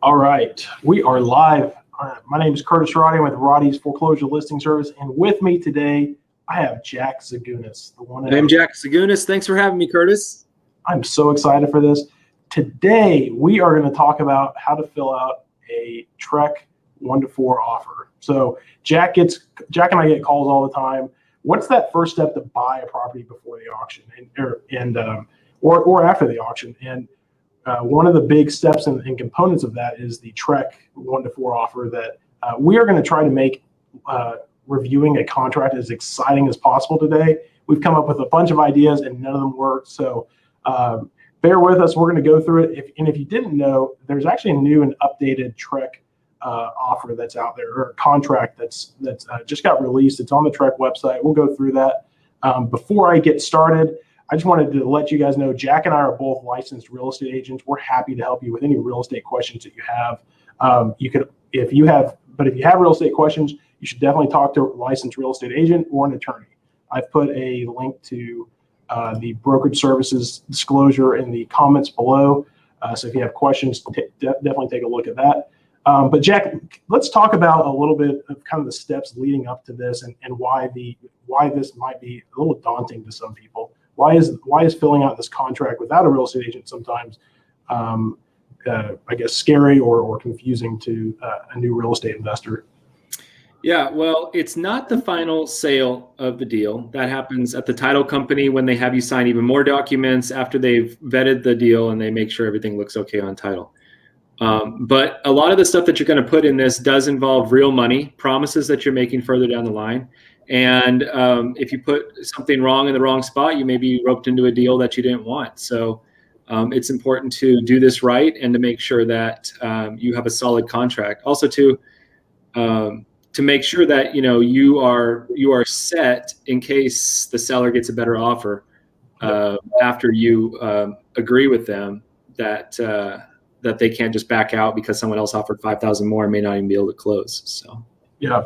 All right, we are live. My name is Curtis Roddy. I'm with Roddy's Foreclosure Listing Service, and with me today, I have Jack Zagunis. I'm Jack Zagunis. Thanks for having me, Curtis. I'm so excited for this. Today, we are going to talk about how to fill out a TREC 1-4 offer. So Jack and I get calls all the time. What's that first step to buy a property before the auction or after the auction? And one of the big steps and components of that is the TREC 1-4 offer that we are going to try to make reviewing a contract as exciting as possible today. We've come up with a bunch of ideas and none of them work. So bear with us. We're going to go through it. If you didn't know, there's actually a new and updated TREC offer that's out there, or a contract that's just got released. It's on the TREC website. We'll go through that. Before I get started, I just wanted to let you guys know Jack and I are both licensed real estate agents. We're happy to help you with any real estate questions that you have. If you have real estate questions, you should definitely talk to a licensed real estate agent or an attorney. I've put a link to the brokerage services disclosure in the comments below. So if you have questions, definitely take a look at that. But Jack, let's talk about a little bit of kind of the steps leading up to this and why this might be a little daunting to some people. Why is filling out this contract without a real estate agent sometimes, I guess, scary or confusing to a new real estate investor? Yeah, well, it's not the final sale of the deal. That happens at the title company when they have you sign even more documents after they've vetted the deal and they make sure everything looks okay on title. But a lot of the stuff that you're going to put in this does involve real money, promises that you're making further down the line. And if you put something wrong in the wrong spot, you may be roped into a deal that you didn't want. So it's important to do this right and to make sure that you have a solid contract. Also to make sure that you are set in case the seller gets a better offer after you agree with them that they can't just back out because someone else offered $5,000 more and may not even be able to close. So yeah,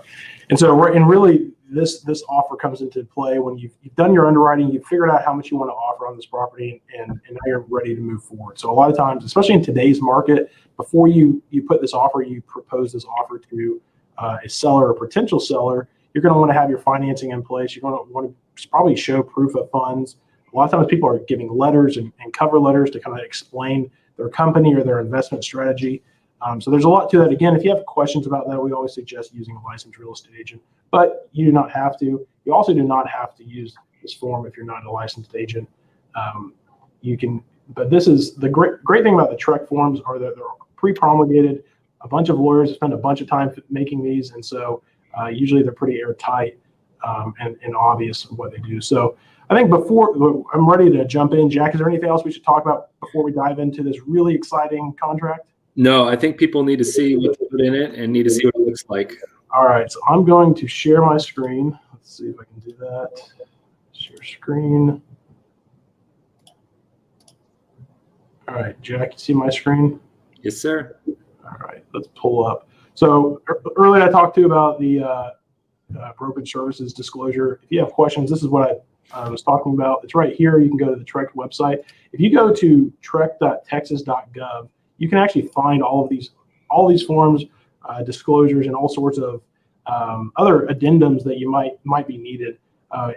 and so really this offer comes into play when you've done your underwriting, you've figured out how much you want to offer on this property, and now you're ready to move forward. So a lot of times, especially in today's market, before you put this offer, you propose this offer to a seller or potential seller, you're going to want to have your financing in place. You're going to want to probably show proof of funds. A lot of times people are giving letters and cover letters to kind of explain their company or their investment strategy. So there's a lot to that. Again, if you have questions about that, we always suggest using a licensed real estate agent, but you do not have to. You also do not have to use this form if you're not a licensed agent. You can, but this is the great thing about the TREC forms are that they're pre-promulgated. A bunch of lawyers spend a bunch of time making these, and so usually they're pretty airtight and obvious what they do. So I think before I'm ready to jump in, Jack, is there anything else we should talk about before we dive into this really exciting contract? No, I think people need to see what's put in it and need to see what it looks like. All right, so I'm going to share my screen. Let's see if I can do that. Share screen. All right, Jack, you see my screen? Yes, sir. All right, let's pull up. So earlier I talked to you about the brokerage services disclosure. If you have questions, this is what I was talking about. It's right here. You can go to the TREC website. If you go to trec.texas.gov, you can actually find all these forms, disclosures, and all sorts of other addendums that you might be needed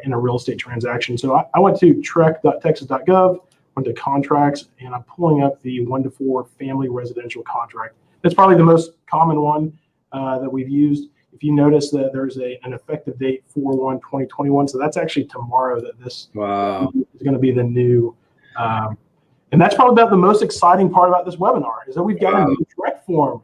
in a real estate transaction. So I went to trec.texas.gov, went to contracts, and I'm pulling up the 1-4 family residential contract. That's probably the most common one that we've used. If you notice that there's an effective date 4/1/2021, so that's actually tomorrow that this is going to be the new. And that's probably about the most exciting part about this webinar is that we've got a new TREC form.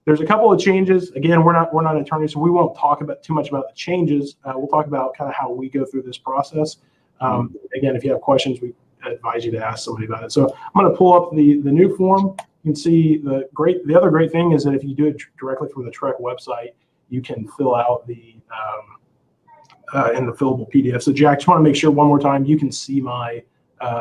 There's a couple of changes. Again, we're not attorneys, so we won't talk about too much about the changes. We'll talk about kind of how we go through this process. Again, if you have questions, we advise you to ask somebody about it. So I'm going to pull up the new form. You can see the other great thing is that if you do it directly from the TREC website, you can fill out the in the fillable PDF. So Jack, just want to make sure one more time you can see my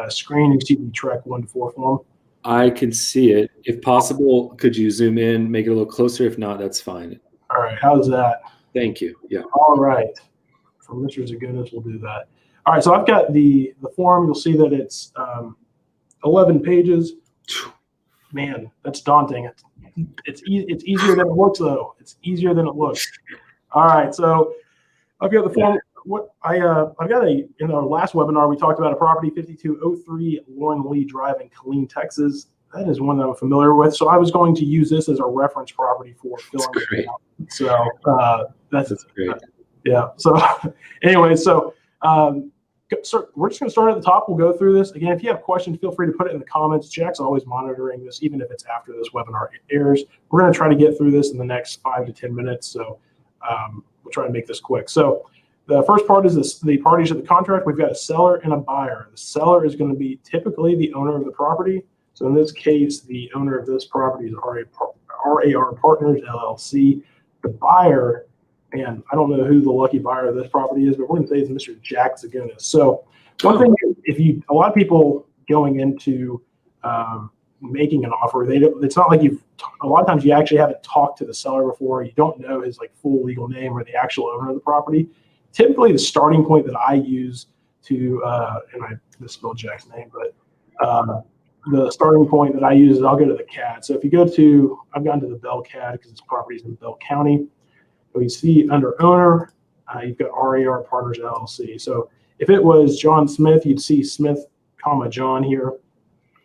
screen. You can see the TREC 1-4 form. I can see it. If possible, could you zoom in, make it a little closer? If not, that's fine. All right. How's that? Thank you. Yeah. All right. For Mr. Zagunis, we'll do that. All right. So I've got the form. You'll see that it's 11 pages. man, that's daunting. It's easier than it looks, though. It's easier than it looks. All right, so I've got the form. I've got in our last webinar we talked about a property 5203 Lauren Lee Drive in Killeen, Texas. That is one that I'm familiar with, so I was going to use this as a reference property for filling it out. So that's great. Yeah. So anyway, so we're just going to start at the top. We'll go through this again. If you have questions, feel free to put it in the comments. Jack's always monitoring this, even if it's after this webinar airs. We're going to try to get through this in the next 5 to 10 minutes. So we'll try to make this quick. So the first part is the parties of the contract. We've got a seller and a buyer. The seller is going to be typically the owner of the property. So in this case, the owner of this property is RAR Partners, LLC. The buyer, and I don't know who the lucky buyer of this property is, but we're going to say it's Mr. Jack Zagunas. So one thing, a lot of people going into making an offer, it's not like a lot of times you actually haven't talked to the seller before. You don't know his full legal name or the actual owner of the property. Typically, the starting point that I use to, and I misspelled Jack's name, but the starting point that I use is I'll go to the CAD. So if you go to, I've gone to the Bell CAD because this property is in Bell County. So you see under owner, you've got RAR Partners LLC. So if it was John Smith, you'd see Smith, comma John here.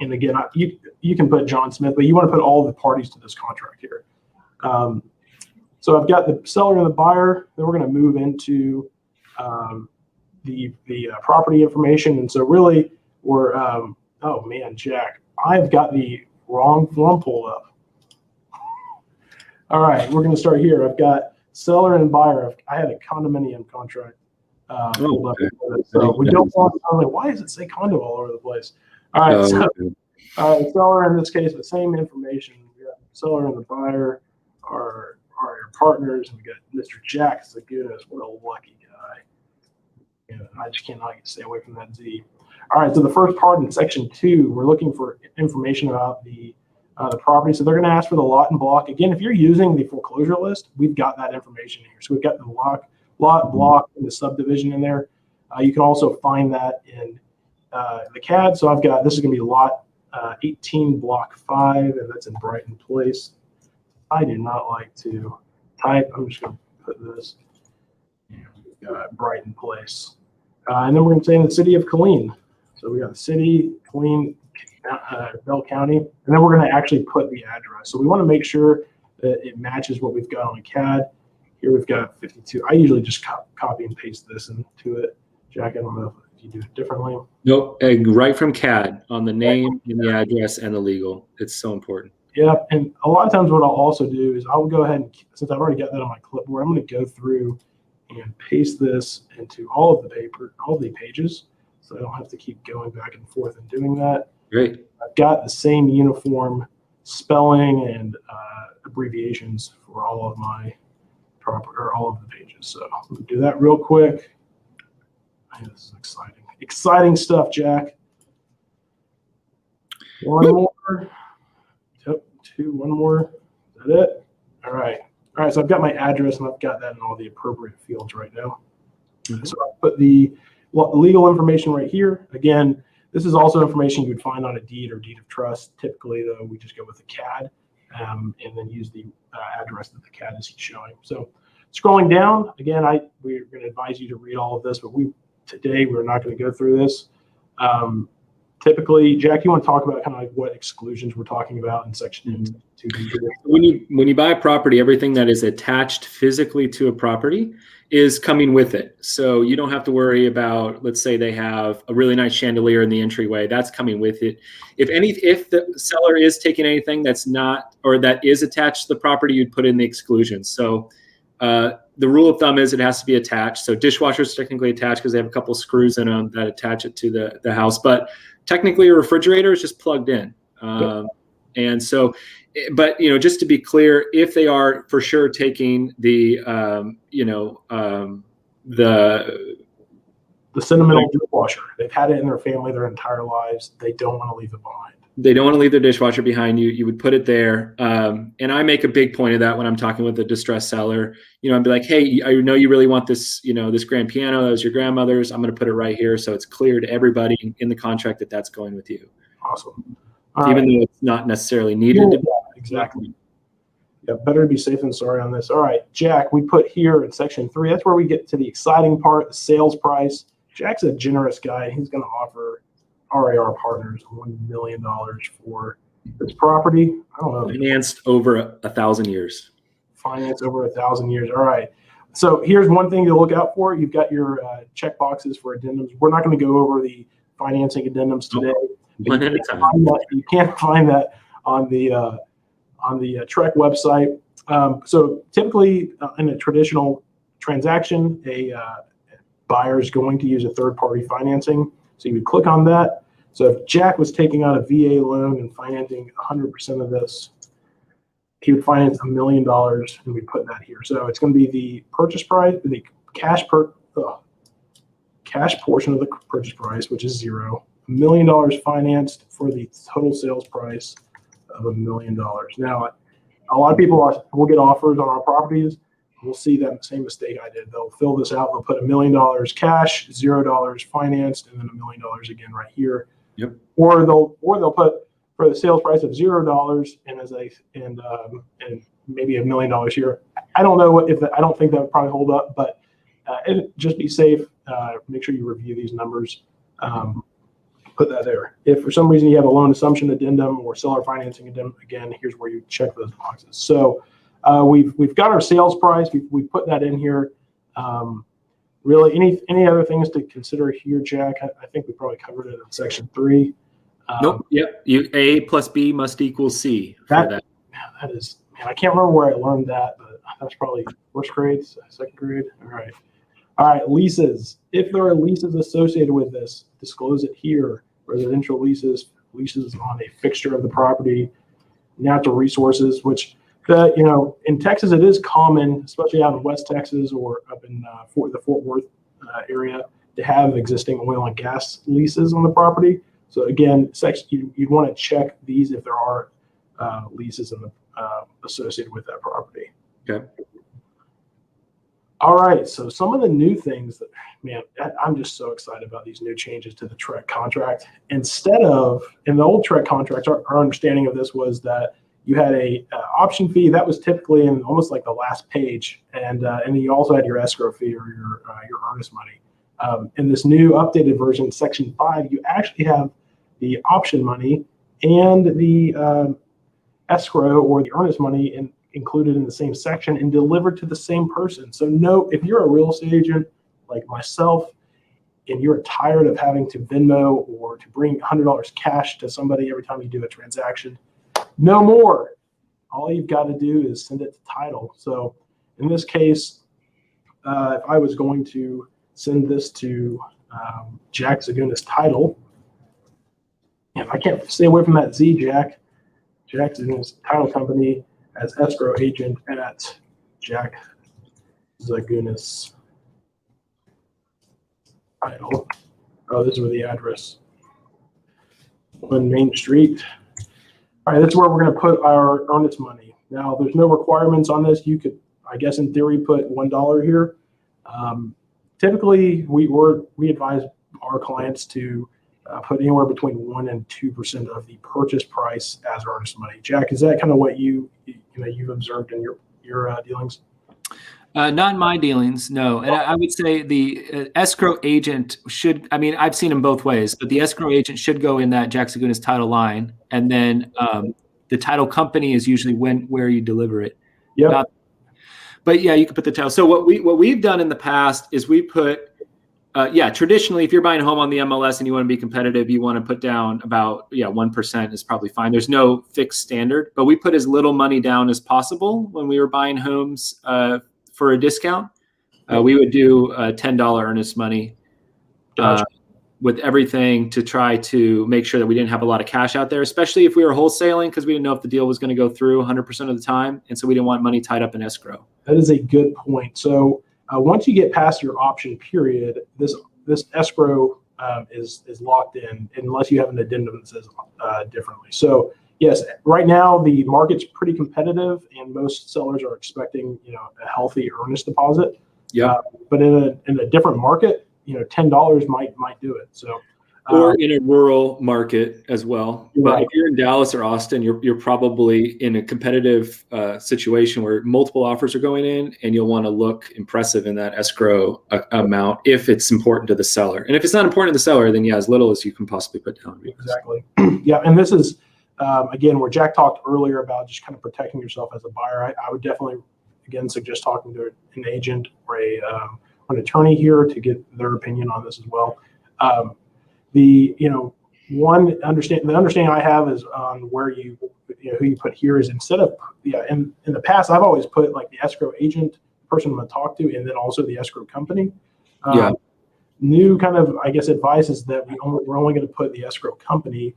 And again, you can put John Smith, but you want to put all the parties to this contract here. So I've got the seller and the buyer. Then we're going to move into the property information. And so really we're, oh man, Jack, I've got the wrong form pulled up. All right, we're going to start here. I've got seller and buyer. I had a condominium contract pulled up. So we don't want, why does it say condo all over the place? All right, so seller in this case, the same information. We got seller and the buyer are our partners, and we got Mr. Jack Zagunas. What a lucky guy. Yeah, I just cannot stay away from that Z. All right, so the first part in section 2, we're looking for information about the property. So they're going to ask for the lot and block. Again, if you're using the foreclosure list, we've got that information here. So we've got the lot, block, and the subdivision in there. You can also find that in the CAD. So I've got, this is going to be lot 18, block 5, and that's in Brighton Place. I do not like to type. I'm just going to put this. We've got Brighton Place. And then we're going to say in the city of Killeen. So we got the city, Killeen, Bell County, and then we're going to actually put the address. So we want to make sure that it matches what we've got on the CAD. Here we've got 52. I usually just copy and paste this into it. Jack, I don't know if you do it differently. Nope, right from CAD on the name and the address and the legal. It's so important. Yeah, and a lot of times what I'll also do is I'll go ahead and, since I've already got that on my clipboard, I'm going to go through and paste this into all of the pages, so I don't have to keep going back and forth and doing that. Great. I've got the same uniform spelling and abbreviations for all of my all of the pages. So let me do that real quick. Man, this is exciting. Exciting stuff, Jack. One more. Yep, one more. Is that it? All right. All right, so I've got my address and I've got that in all the appropriate fields right now. Mm-hmm. So I'll put the legal information right here. Again, this is also information you would find on a deed or deed of trust. Typically, though, we just go with the CAD and then use the address that the CAD is showing. So scrolling down, again, we're going to advise you to read all of this, but today we're not going to go through this. Typically, Jack, you want to talk about kind of like what exclusions we're talking about in section 2B? When you buy a property, everything that is attached physically to a property is coming with it. So you don't have to worry about, let's say they have a really nice chandelier in the entryway, that's coming with it. If the seller is taking anything that's not, or that is attached to the property, you'd put in the exclusions. So the rule of thumb is it has to be attached. So dishwasher's technically attached because they have a couple screws in them that attach it to the house. But technically a refrigerator is just plugged in. And so, but, just to be clear, if they are for sure taking the sentimental dishwasher, they've had it in their family their entire lives, they don't want to leave it behind. They don't want to leave their dishwasher behind. You would put it there. And I make a big point of that when I'm talking with a distressed seller. I'd be like, hey, I know you really want this, this grand piano. That was your grandmother's. I'm going to put it right here so it's clear to everybody in the contract that that's going with you. Awesome. even though it's not necessarily needed to be. Exactly. Yeah, better to be safe than sorry on this. All right, Jack, we put here in section 3, that's where we get to the exciting part, the sales price. Jack's a generous guy. He's going to offer RAR partners $1 million for this property. I don't know. Financed over 1,000 years. Finance over 1,000 years. All right. So here's one thing to look out for. You've got your check boxes for addendums. We're not going to go over the financing addendums today. One at a time. You can't find that on the TREC website. So typically in a traditional transaction, a buyer is going to use a third-party financing. So you would click on that. So if Jack was taking out a VA loan and financing 100% of this, he would finance $1 million, and we put that here. So it's going to be the purchase price, the cash portion of the purchase price, which is $0. $1 million financed for the total sales price of $1 million. Now, a lot of people will get offers on our properties. We'll see that same mistake I did. They'll fill this out. They'll put $1 million cash, $0 financed, and then $1 million again right here. Yep. Or they'll put for the sales price of $0 and maybe $1 million here. I don't know I don't think that would probably hold up, but just be safe. Make sure you review these numbers. Put that there. If for some reason you have a loan assumption addendum or seller financing addendum, again, here's where you check those boxes. So we've got our sales price. We've put that in here. Really, any other things to consider here, Jack? I think we probably covered it in section 3. Nope. Yep. A plus B must equal C. That is, man, I can't remember where I learned that, but that's probably first grade, second grade. All right. Leases. If there are leases associated with this, disclose it here. Residential leases on a fixture of the property, natural resources, which in Texas it is common, especially out in West Texas or up in the Fort Worth area, to have existing oil and gas leases on the property. So again, you'd want to check these if there are leases associated with that property. Okay. All right. So some of the new things I'm just so excited about these new changes to the TREC contract. Instead of, in the old TREC contracts, our understanding of this was that you had a option fee that was typically in almost like the last page, and then you also had your escrow fee or your earnest money. In this new updated version, section 5, you actually have the option money and the escrow or the earnest money included in the same section and delivered to the same person. So if you're a real estate agent like myself and you're tired of having to Venmo or to bring $100 cash to somebody every time you do a transaction, no more. All you've got to do is send it to title. So in this case, if I was going to send this to Jack Zagunis title, and I can't stay away from that Z, Jack Zagunis title company as escrow agent at Jack Zagunis title. Oh, this is where the address. On Main Street. All right, that's where we're going to put our earnest money. Now, there's no requirements on this. You could, I guess, in theory, put $1 here. Typically, we advise our clients to put anywhere between 1% and 2% of the purchase price as earnest money. Jack, is that kind of what you've observed in your dealings? Not in my dealings, no. And I would say the escrow agent should, I've seen them both ways, but the escrow agent should go in that Jack Zagunis title line. And then the title company is usually where you deliver it. Yeah. But yeah, you can put the title. So what we've done in the past is we put, traditionally, if you're buying a home on the MLS and you want to be competitive, you want to put down about 1% is probably fine. There's no fixed standard, but we put as little money down as possible when we were buying homes for a discount. We would do $10 earnest money with everything to try to make sure that we didn't have a lot of cash out there, especially if we were wholesaling, because we didn't know if the deal was going to go through 100% of the time. And so we didn't want money tied up in escrow. That is a good point. So once you get past your option period, this escrow is locked in unless you have an addendum that says differently. So yes, right now the market's pretty competitive and most sellers are expecting a healthy earnest deposit. Yeah. But in a different market, $10 might do it. So Or in a rural market as well. But Right. if you're in Dallas or Austin, you're probably in a competitive situation where multiple offers are going in, and you'll want to look impressive in that escrow amount if it's important to the seller. And if it's not important to the seller, then yeah, as little as you can possibly put down. Exactly. Yeah, and this is again where Jack talked earlier about just kind of protecting yourself as a buyer. I would definitely again suggest talking to an agent or an attorney here to get their opinion on this as well. The understanding I have is on where who you put here is instead of in the past I've always put like the escrow agent, the person I'm going to talk to, and then also the escrow company. New kind of I guess advice is that we're only going to put the escrow company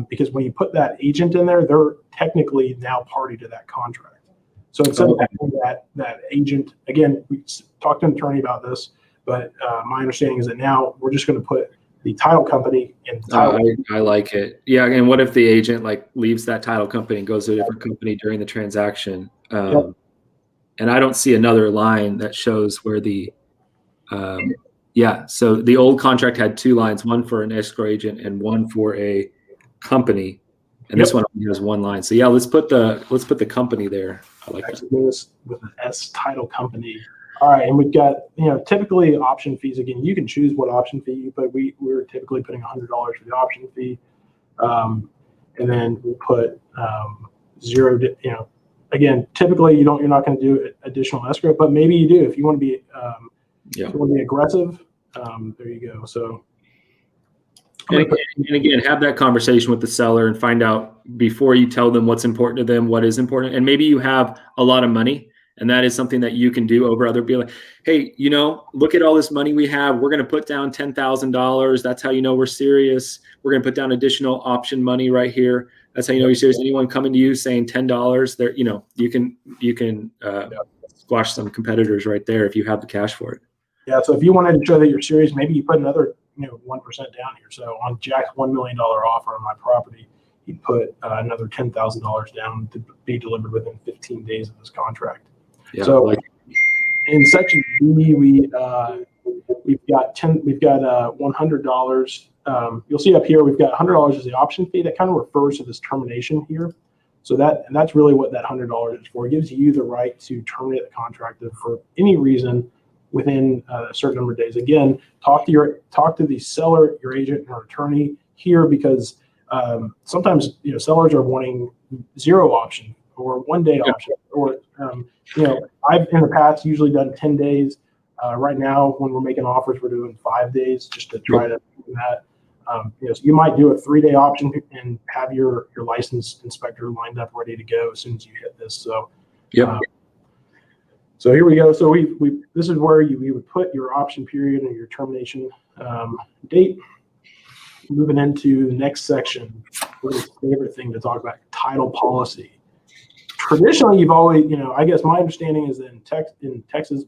because when you put that agent in there, they're technically now party to that contract. So instead of having that agent, again, we talked to an attorney about this, but my understanding is that now we're just going to put the title company in the title. I like it. Yeah, and what if the agent like leaves that title company and goes to a different company during the transaction? And I don't see another line that shows where the so the old contract had two lines, one for an escrow agent and one for a company. And this one has one line. So yeah, let's put the company there. I like that. This with an S title company. All right, and we've got typically option fees. Again, you can choose what option fee you put. We're typically putting $100 for the option fee, and then we'll put zero. Again, typically you're not going to do additional escrow, but maybe you do if you want to be if you want to be aggressive. There you go. So. And again, have that conversation with the seller and find out before you tell them what's important to them, what is important. And maybe you have a lot of money and that is something that you can do over other people. Like, hey, look at all this money we have. We're going to put down $10,000. That's how you know we're serious. We're going to put down additional option money right here. That's how you know you're serious. Anyone coming to you saying $10, there, you can squash some competitors right there if you have the cash for it. Yeah. So if you wanted to show that you're serious, maybe you put another 1% down here. So on Jack's $1 million offer on my property, he put another $10,000 down to be delivered within 15 days of this contract. Yeah, so in section B, we've got $100. You'll see up here we've got $100 as the option fee. That kind of refers to this termination here. So that's really what that $100 is for. It gives you the right to terminate the contract for any reason within a certain number of days. Again, talk to the seller, your agent, or attorney here because sometimes sellers are wanting zero option or 1 day option, or I've in the past usually done 10 days. Right now, when we're making offers, we're doing 5 days just to try to do that. So you might do a 3-day option and have your licensed inspector lined up ready to go as soon as you hit this. So. So here we go. So this is where we would put your option period and your termination date. Moving into the next section, the favorite thing to talk about, title policy. Traditionally, you've always, I guess my understanding is that in Texas,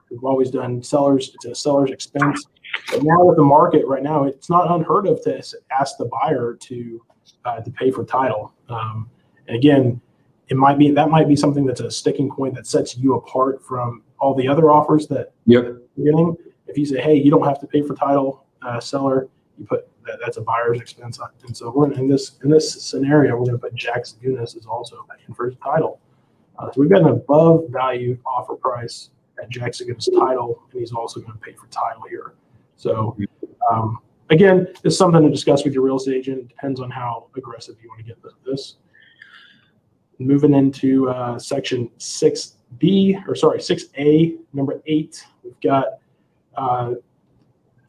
we've always done sellers. It's a seller's expense. But now with the market right now, it's not unheard of to ask the buyer to pay for title. And again, that might be something that's a sticking point that sets you apart from all the other offers that you're getting. If you say, hey, you don't have to pay for title, seller, you put that's a buyer's expense. And so we're in this scenario, we're going to put Jack Segunas is also paying for his title. So we've got an above value offer price at Jack Segunas title, and he's also going to pay for title here. So again, it's something to discuss with your real estate agent. It depends on how aggressive you want to get with this. Moving into section 6A, number 8, we've got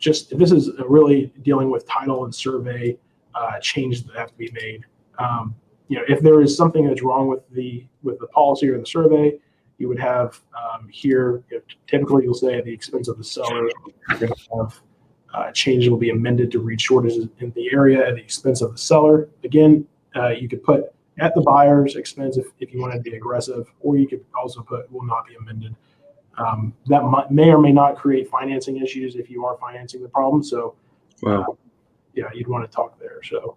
this is really dealing with title and survey changes that have to be made. If there is something that's wrong with the policy or the survey, you would have here. Typically, you'll say at the expense of the seller, you're going to have changes will be amended to read shortages in the area at the expense of the seller. Again, you could put at the buyer's expense if you want to be aggressive, or you could also put will not be amended. That may or may not create financing issues if you are financing the problem. So, you'd want to talk there. So,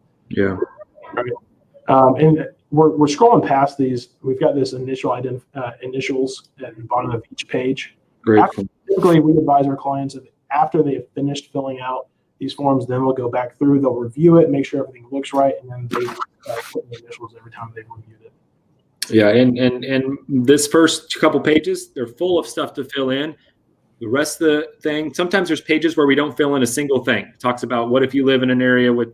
and we're scrolling past these. We've got this initials at the bottom of each page. Great. Typically, we advise our clients that after they have finished filling out these forms. Then we'll go back through, they'll review it, make sure everything looks right, and then they put the initials every time they've reviewed it. Yeah, and this first couple pages, they're full of stuff to fill in. The rest of the thing, sometimes there's pages where we don't fill in a single thing. It talks about what if you live in an area with,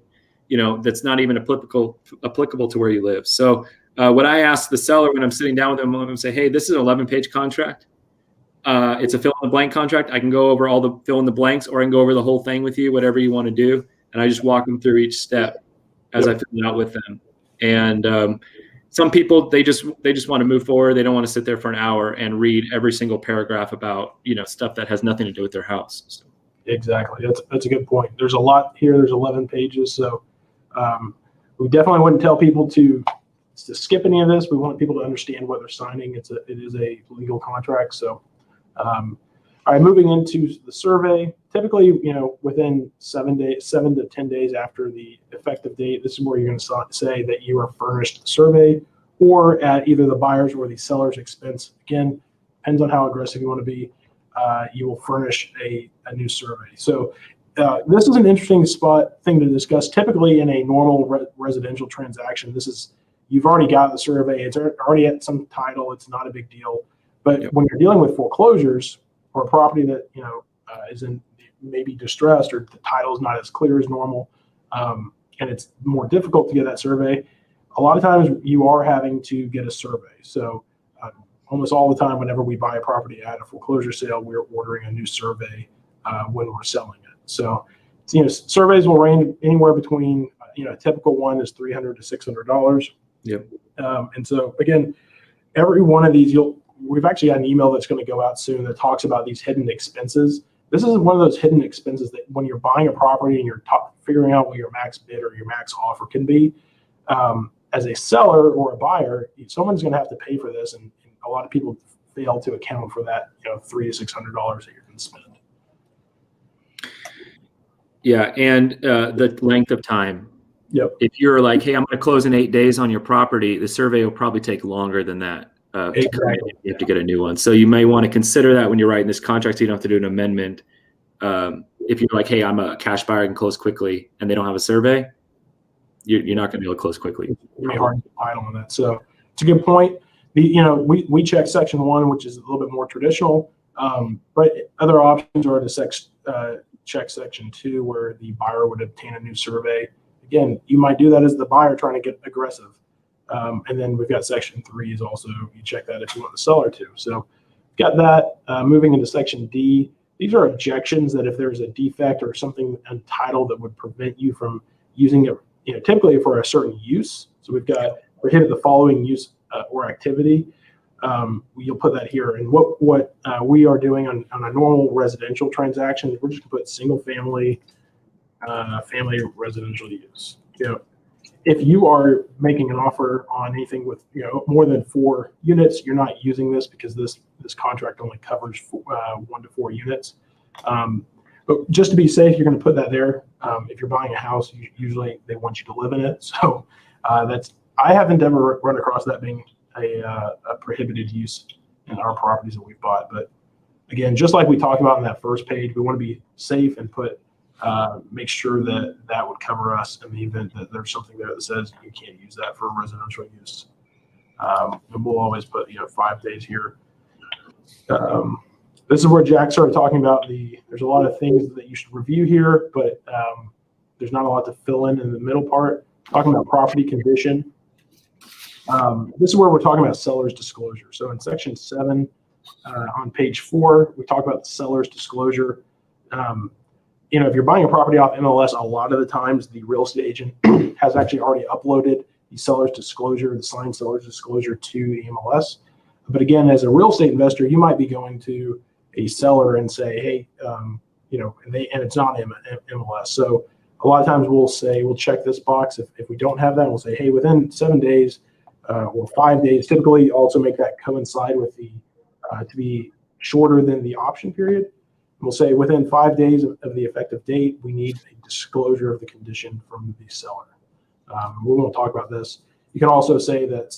that's not even applicable to where you live. So what I ask the seller when I'm sitting down with them, I'm going to say, hey, this is an 11-page contract. It's a fill in the blank contract. I can go over all the fill in the blanks, or I can go over the whole thing with you, whatever you want to do. And I just walk them through each step as I fill it out with them. And some people, they just want to move forward. They don't want to sit there for an hour and read every single paragraph about, stuff that has nothing to do with their house. So. Exactly. That's a good point. There's a lot here. There's 11 pages. So we definitely wouldn't tell people to skip any of this. We want people to understand what they're signing. It is a legal contract. So, all right, moving into the survey. Typically, within 7 to 10 days after the effective date, this is where you're going to say that you are furnished the survey, or at either the buyer's or the seller's expense. Again, depends on how aggressive you want to be. You will furnish a new survey. So this is an interesting thing to discuss. Typically, in a normal residential transaction, you've already got the survey. It's already at some title. It's not a big deal. But when you're dealing with foreclosures or a property that is in maybe distressed, or the title is not as clear as normal, and it's more difficult to get that survey, a lot of times you are having to get a survey. So almost all the time, whenever we buy a property at a foreclosure sale, we're ordering a new survey when we're selling it. So surveys will range anywhere between a typical one is $300 to $600. Yep. And so again, every one of these, we've actually got an email that's going to go out soon that talks about these hidden expenses. This is one of those hidden expenses that when you're buying a property and you're figuring out what your max bid or your max offer can be, as a seller or a buyer, someone's going to have to pay for this, and a lot of people fail to account for that, $300 to $600 that you're going to spend. Yeah, and the length of time. Yep. If you're like, hey, I'm going to close in 8 days on your property, the survey will probably take longer than that. Exactly. You have to get a new one. So you may want to consider that when you're writing this contract, so you don't have to do an amendment. If you're like, hey, I'm a cash buyer, I can close quickly, and they don't have a survey, you're not going to be able to close quickly. It's going to be hard to title on that. So it's a good point. We check section 1, which is a little bit more traditional, but other options are to check section 2, where the buyer would obtain a new survey. Again, you might do that as the buyer trying to get aggressive. And then we've got section 3 is also, you check that if you want the seller to. So got that. Moving into section D, these are objections that if there's a defect or something untitled that would prevent you from using it, typically for a certain use. So we've got prohibit the following use or activity. You'll put that here. And what we are doing on a normal residential transaction, we're just gonna put single family residential use. If you are making an offer on anything with more than 4 units, you're not using this because this contract only covers 1 to 4 units. But just to be safe, you're going to put that there. If you're buying a house, usually they want you to live in it. So I haven't ever run across that being a prohibited use in our properties that we've bought. But again, just like we talked about in that first page, we want to be safe and make sure that would cover us in the event that there's something there that says you can't use that for residential use. And we'll always put 5 days here. This is where Jack started talking about there's a lot of things that you should review here, but there's not a lot to fill in the middle part. Talking about property condition. This is where we're talking about seller's disclosure. So in section 7 on page 4, we talk about the seller's disclosure. If you're buying a property off MLS, a lot of the times the real estate agent has actually already uploaded the seller's disclosure, the signed seller's disclosure to the MLS. But again, as a real estate investor, you might be going to a seller and say, hey, and it's not MLS. So a lot of times we'll check this box. If we don't have that, we'll say, hey, within 7 days or 5 days, typically also make that coincide with to be shorter than the option period. We'll say within 5 days of the effective date, we need a disclosure of the condition from the seller. We won't talk about this. You can also say that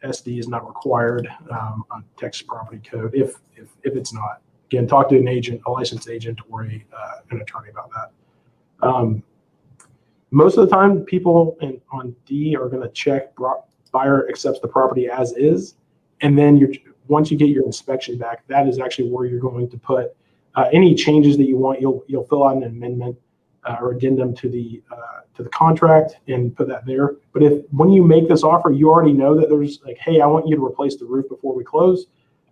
SD is not required on Texas property code if it's not. again, talk to an agent, a licensed agent, or an attorney about that. Most of the time, people on D are going to check buyer accepts the property as is, and then once you get your inspection back, that is actually where you're going to put any changes that you want. You'll fill out an amendment or addendum to the contract and put that there. But when you make this offer, you already know that there's like, hey, I want you to replace the roof before we close.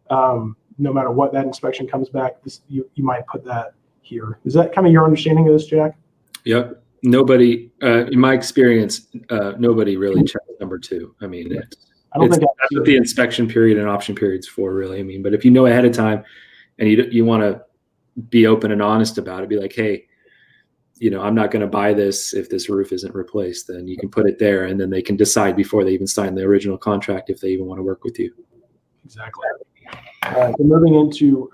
No matter what that inspection comes back, you might put that here. Is that kind of your understanding of this, Jack? Yep. Nobody, in my experience, nobody really checks number 2. I mean, that's what the inspection period and option period's for, really. I mean, but if you know ahead of time and you want to be open and honest about it, be like, hey, I'm not going to buy this if this roof isn't replaced, then you can put it there, and then they can decide before they even sign the original contract if they even want to work with you. Exactly. So moving into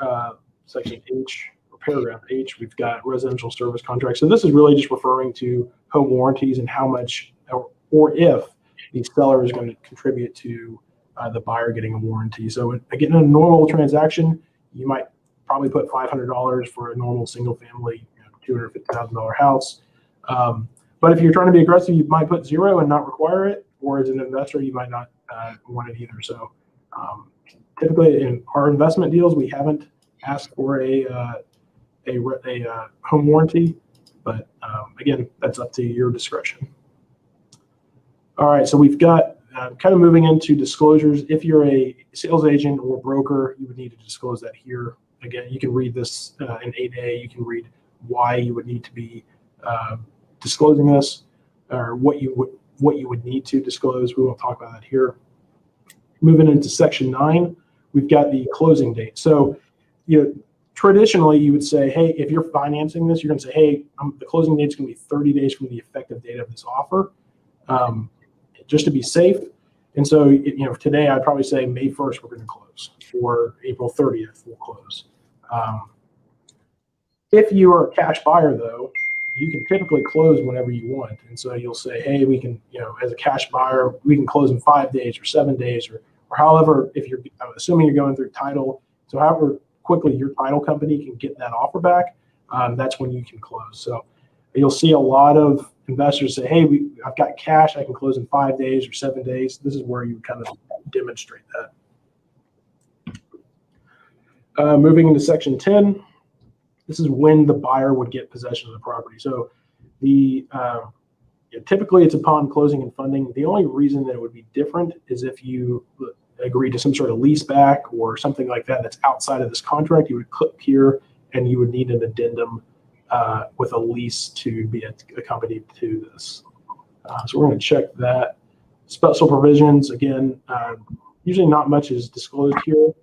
section H, or paragraph H, we've got residential service contracts. So this is really just referring to home warranties and how much or if the seller is going to contribute to the buyer getting a warranty. So again, in a normal transaction, you might probably put $500 for a normal single family, $250,000 house. But if you're trying to be aggressive, you might put 0 and not require it, or as an investor, you might not want it either. So typically in our investment deals, we haven't asked for a home warranty, but again, that's up to your discretion. All right, so we've got kind of moving into disclosures. If you're a sales agent or broker, you would need to disclose that here. Again, you can read this in 8A. You can read why you would need to be disclosing this, or what you would need to disclose. We won't talk about that here. Moving into section 9, we've got the closing date. So, traditionally you would say, hey, if you're financing this, you're going to say, hey, the closing date is going to be 30 days from the effective date of this offer, just to be safe. And so, today I'd probably say May 1st we're going to close, or April 30th we'll close. If you are a cash buyer, though, you can typically close whenever you want. And so you'll say, hey, we can, as a cash buyer, we can close in 5 days or 7 days, or however, I'm assuming you're going through title. So however quickly your title company can get that offer back, that's when you can close. So you'll see a lot of investors say, hey, I've got cash, I can close in 5 days or 7 days. This is where you kind of demonstrate that. Moving into section 10. This is when the buyer would get possession of the property. So typically it's upon closing and funding. The only reason that it would be different is if you agree to some sort of lease back or something like that that's outside of this contract. You would click here and you would need an addendum with a lease to be accompanied to this. So we're going to check that. Special provisions, again, usually not much is disclosed here.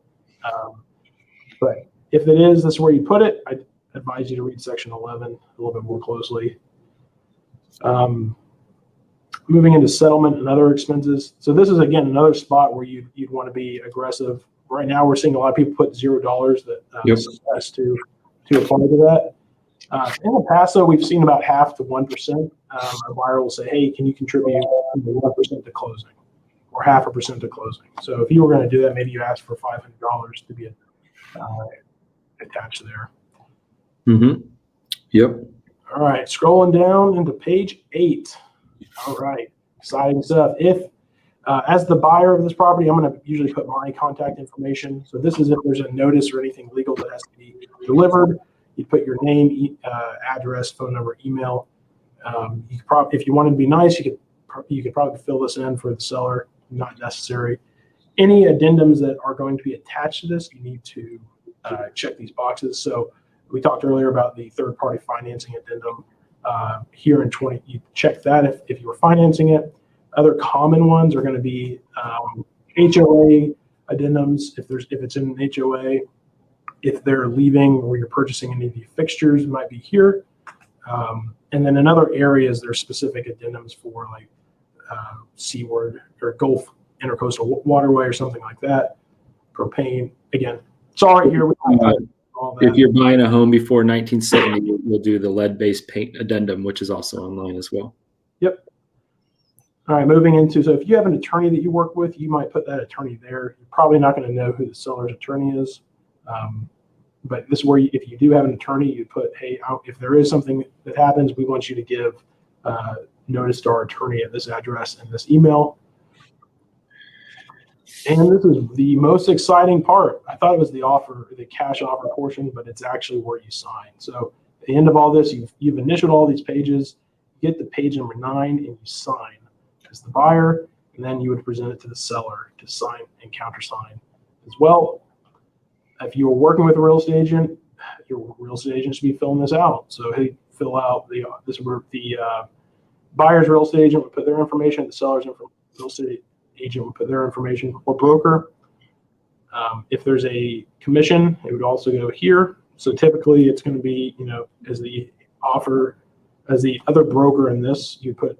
But if it is, this is where you put it. I advise you to read section 11 a little bit more closely. Moving into settlement and other expenses. So this is, again, another spot where you'd want to be aggressive. Right now, we're seeing a lot of people put $0 that has to apply to that. In the past, though, we've seen about 0.5% to 1%. A buyer will say, hey, can you contribute 1% to closing, or 0.5% to closing? So if you were going to do that, maybe you ask for $500 to be attached there. Mm-hmm. Yep. All right, scrolling down into page 8. All right, exciting stuff. If, as the buyer of this property, I'm going to usually put my contact information. So this is if there's a notice or anything legal that has to be delivered. You put your name, address, phone number, email. You could probably, if you wanted to be nice, you could probably fill this in for the seller. Not necessary. Any addendums that are going to be attached to this, you need to check these boxes. So we talked earlier about the third-party financing addendum. Here in 20, you check that if you were financing it. Other common ones are going to be HOA addendums. If it's in an HOA, if they're leaving or you're purchasing any of the fixtures, it might be here. And then in other areas, there's specific addendums for like Seaward or Gulf Intercoastal Waterway or something like that. Propane, again, it's all right here. If you're buying a home before 1970, we'll do the lead-based paint addendum, which is also online as well. Yep. All right, moving into, so if you have an attorney that you work with, you might put that attorney there. You're probably not going to know who the seller's attorney is. But this is where if you do have an attorney, you put, hey, if there is something that happens, we want you to give notice to our attorney at this address and this email. And this is the most exciting part. I thought it was the offer, the cash offer portion, but it's actually where you sign. So at the end of all this, you've initialed all these pages, you get to page number 9 and you sign as the buyer, and then you would present it to the seller to sign and countersign as well. If you were working with a real estate agent, your real estate agent should be filling this out. So hey, fill out this is where the buyer's real estate agent would put their information, the seller's real estate agent would put their information, or broker. If there's a commission, it would also go here. So typically it's going to be, as the other broker in this, you put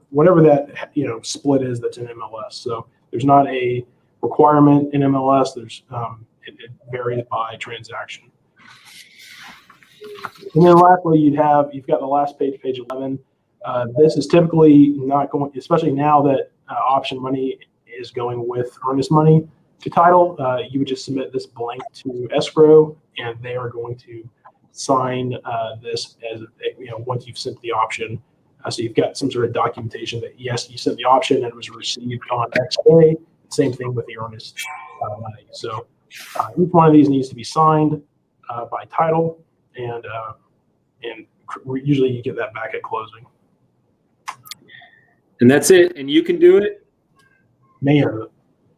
whatever that, split is that's in MLS. So there's not a requirement in MLS. There's, it varies by transaction. And then lastly, you've got the last page, page 11. This is typically not going, especially now that option money is going with earnest money to title. You would just submit this blank to escrow, and they are going to sign this as once you've sent the option. So you've got some sort of documentation that yes, you sent the option and it was received on X day. Same thing with the earnest money. So each one of these needs to be signed by title, and usually you get that back at closing. And that's it. And you can do it. Man,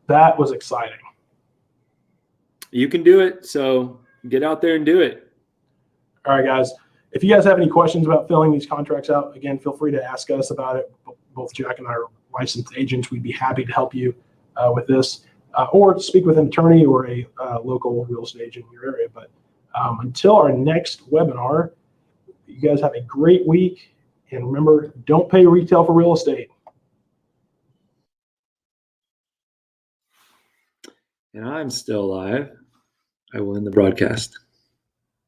that was exciting. You can do it. So get out there and do it. All right, guys. If you guys have any questions about filling these contracts out, again, feel free to ask us about it. Both Jack and I are licensed agents. We'd be happy to help you with this, or speak with an attorney or a local real estate agent in your area. But until our next webinar, you guys have a great week. And remember, don't pay retail for real estate. And I'm still live. I will end the broadcast.